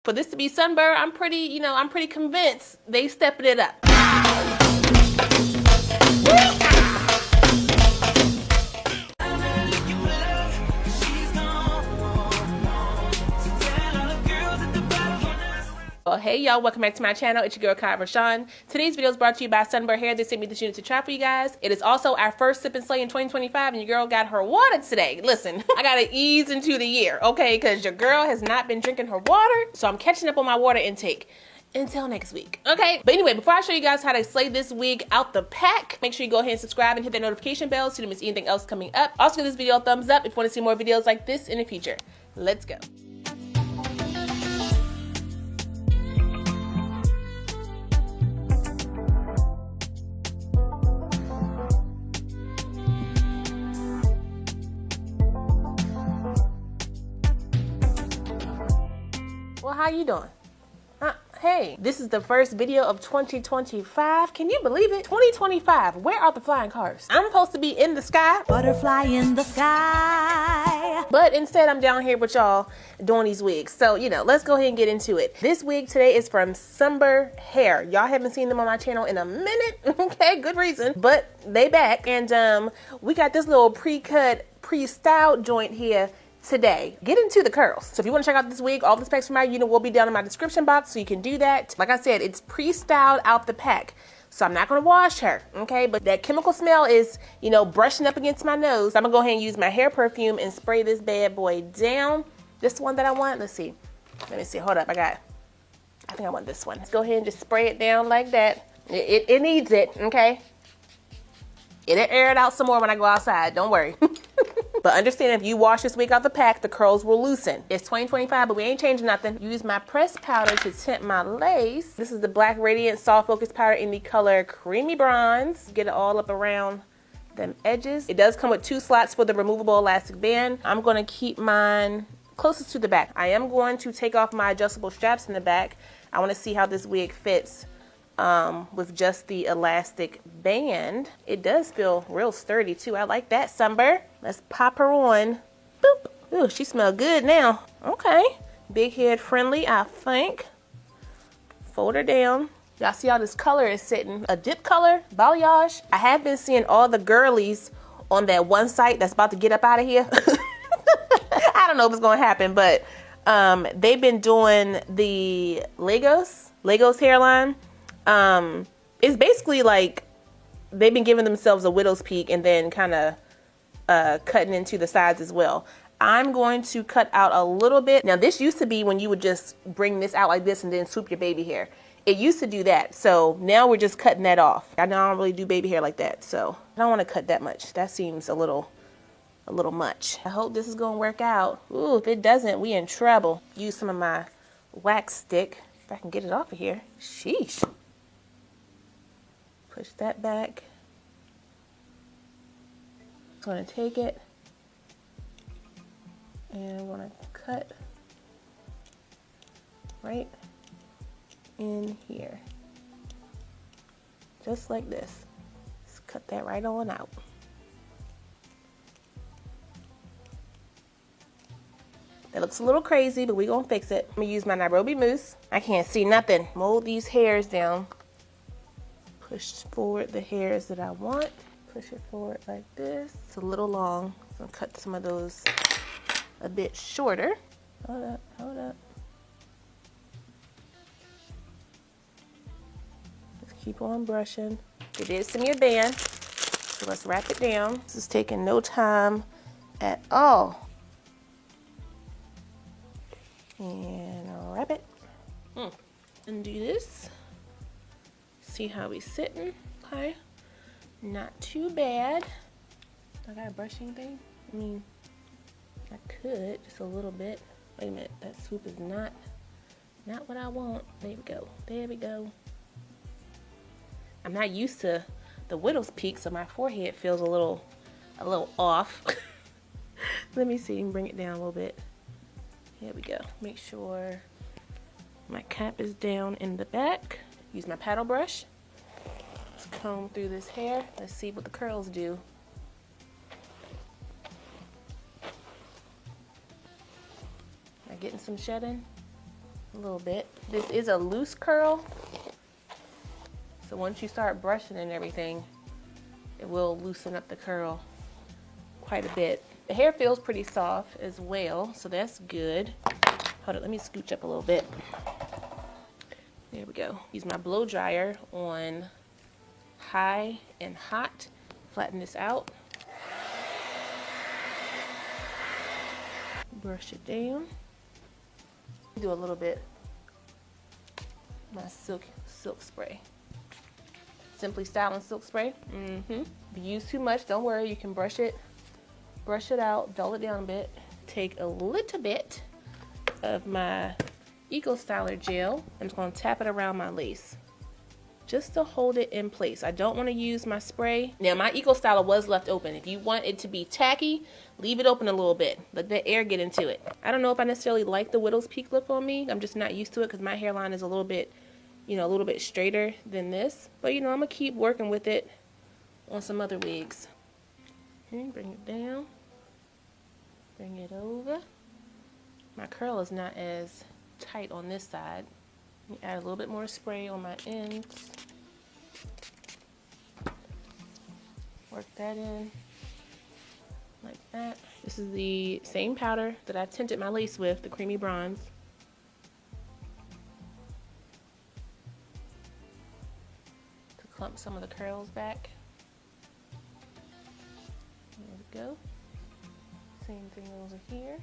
For this to be Sunber, I'm pretty convinced they stepping it up. Well, hey y'all, welcome back to my channel. It's your girl Kai Rashawn. Today's video is brought to you by Sunber Hair. They sent me this unit to try for you guys. It is also our first Sip and Slay in 2025, and your girl got her water today. Listen, I gotta ease into the year, okay? Because your girl has not been drinking her water, so I'm catching up on my water intake. Until next week, okay? But anyway, before I show you guys how to slay this wig out the pack, make sure you go ahead and subscribe and hit that notification bell so you don't miss anything else coming up. Also, give this video a thumbs up if you want to see more videos like this in the future. Let's go. Well, how you doing? Hey, this is the first video of 2025. Can you believe it? 2025, where are the flying cars? I'm supposed to be in the sky. Butterfly in the sky. But instead, I'm down here with y'all doing these wigs. So, let's go ahead and get into it. This wig today is from Sunber Hair. Y'all haven't seen them on my channel in a minute. Okay, good reason. But they back. And we got this little pre-cut, pre-styled joint here today. Get into the curls. So if you want to check out this wig, all the specs for my unit will be down in my description box, so you can do that. Like I said, it's pre-styled out the pack, so I'm not going to wash her, okay? But that chemical smell is, brushing up against my nose. I'm going to go ahead and use my hair perfume and spray this bad boy down. This one that I want, let's see. Let me see, hold up, I think I want this one. Let's go ahead and just spray it down like that. It needs it, okay? It'll air it out some more when I go outside, don't worry. But understand, if you wash this wig out the pack, the curls will loosen. It's 2025, but we ain't changing nothing. Use my pressed powder to tint my lace. This is the Black Radiant Soft Focus Powder in the color Creamy Bronze. Get it all up around them edges. It does come with 2 slots for the removable elastic band. I'm gonna keep mine closest to the back. I am going to take off my adjustable straps in the back. I wanna see how this wig fits with just the elastic band. It does feel real sturdy too. I like that, Sunber. Let's pop her on. Boop. Ooh, she smells good now. Okay. Big head friendly, I think. Fold her down. Y'all see how this color is sitting? A dip color, balayage. I have been seeing all the girlies on that one site that's about to get up out of here. I don't know if it's gonna happen, but they've been doing the Legos hairline. It's basically like they've been giving themselves a widow's peak and then kind of cutting into the sides as well. I'm going to cut out a little bit. Now this used to be when you would just bring this out like this and then swoop your baby hair. It used to do that. So now we're just cutting that off. I don't really do baby hair like that, so I don't want to cut that much. That seems a little much. I hope this is gonna work out. Ooh, if it doesn't, we in trouble. Use some of my wax stick if I can get it off of here. Sheesh. Push that back. I'm gonna take it and I'm gonna cut right in here. Just like this. Just cut that right on out. That looks a little crazy, but we're gonna fix it. I'm gonna use my Nairobi mousse. I can't see nothing. Mold these hairs down. Push forward the hairs that I want. Push it forward like this. It's a little long. So I'll cut some of those a bit shorter. Hold up, hold up. Just keep on brushing. It is some of your band, so let's wrap it down. This is taking no time at all. And I'll wrap it. Undo this. See how we sitting. Okay, not too bad. I got a brushing thing. I mean, I could just a little bit. Wait a minute, that swoop is not what I want. There we go. There we go. I'm not used to the widow's peak, so my forehead feels a little off. Let me see. Bring it down a little bit. Here we go. Make sure my cap is down in the back. Use my paddle brush. Let's comb through this hair. Let's see what the curls do. Am I getting some shedding? a little bit. This is a loose curl, so once you start brushing and everything, it will loosen up the curl quite a bit. The hair feels pretty soft as well, so that's good. Hold on, let me scooch up a little bit. There we go. Use my blow dryer on high and hot. Flatten this out. Brush it down. Do a little bit. My silk spray. Simply Styling silk spray. If you use too much, don't worry. You can brush it out, dull it down a bit. Take a little bit of my Eco Styler gel. I'm just going to tap it around my lace just to hold it in place. I don't want to use my spray. Now my Eco Styler was left open. If you want it to be tacky, leave it open a little bit. Let the air get into it. I don't know if I necessarily like the widow's peak look on me. I'm just not used to it because my hairline is a little bit, you know, a little bit straighter than this. But you know, I'm gonna keep working with it on some other wigs. Okay, bring it down. Bring it over. My curl is not as tight on this side. Let me add a little bit more spray on my ends. Work that in like that. This is the same powder that I tinted my lace with, the creamy bronze. To clump some of the curls back. There we go. Same thing over here.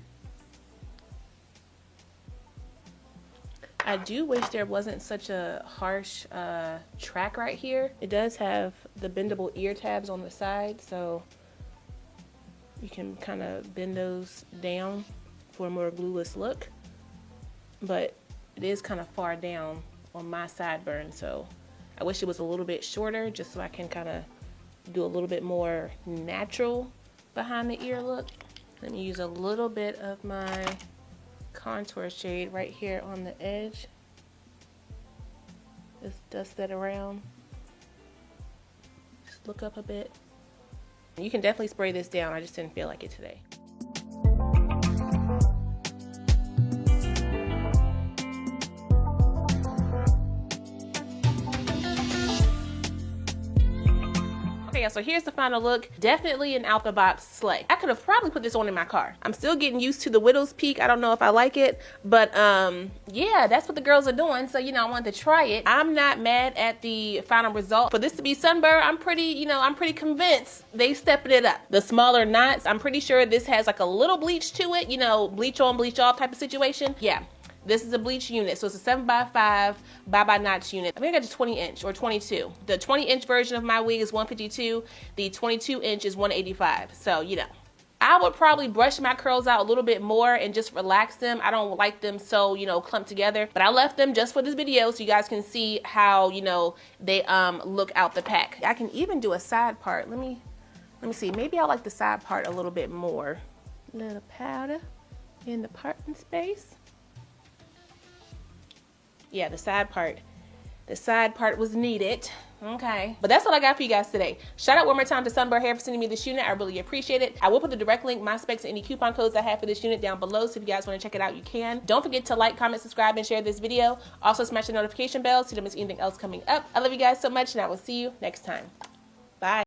I do wish there wasn't such a harsh track right here. It does have the bendable ear tabs on the side, so you can kind of bend those down for a more glueless look. But it is kind of far down on my sideburn, so I wish it was a little bit shorter just so I can kind of do a little bit more natural behind the ear look. Let me use a little bit of my contour shade right here on the edge. Just dust that around. Just look up a bit. You can definitely spray this down. I just didn't feel like it today. Okay, so here's the final look. Definitely an out the box slay. I could have probably put this on in my car. I'm still getting used to the widow's peak. I don't know if I like it, but yeah, that's what the girls are doing. So, you know, I wanted to try it. I'm not mad at the final result. For this to be Sunber, I'm pretty convinced they stepping it up. The smaller knots, I'm pretty sure this has like a little bleach to it, you know, bleach on, bleach off type of situation. Yeah. This is a bleach unit, so it's a 7x5 by notch unit. I think I got the 20 inch or 22. The 20 inch version of my wig is 152. The 22 inch is 185. So, you know, I would probably brush my curls out a little bit more and just relax them. I don't like them so, you know, clumped together, but I left them just for this video so you guys can see how, you know, they look out the pack. I can even do a side part. Let me see. Maybe I like the side part a little bit more. Little powder in the parting space. Yeah, the side part was needed. Okay, but that's all I got for you guys today. Shout out one more time to Sunber Hair for sending me this unit. I really appreciate it. I will put the direct link, my specs, and any coupon codes I have for this unit down below, so if you guys want to check it out, you can. Don't forget to like, comment, subscribe, and share this video. Also smash the notification bell so you don't miss anything else coming up. I love you guys so much, and I will see you next time. Bye.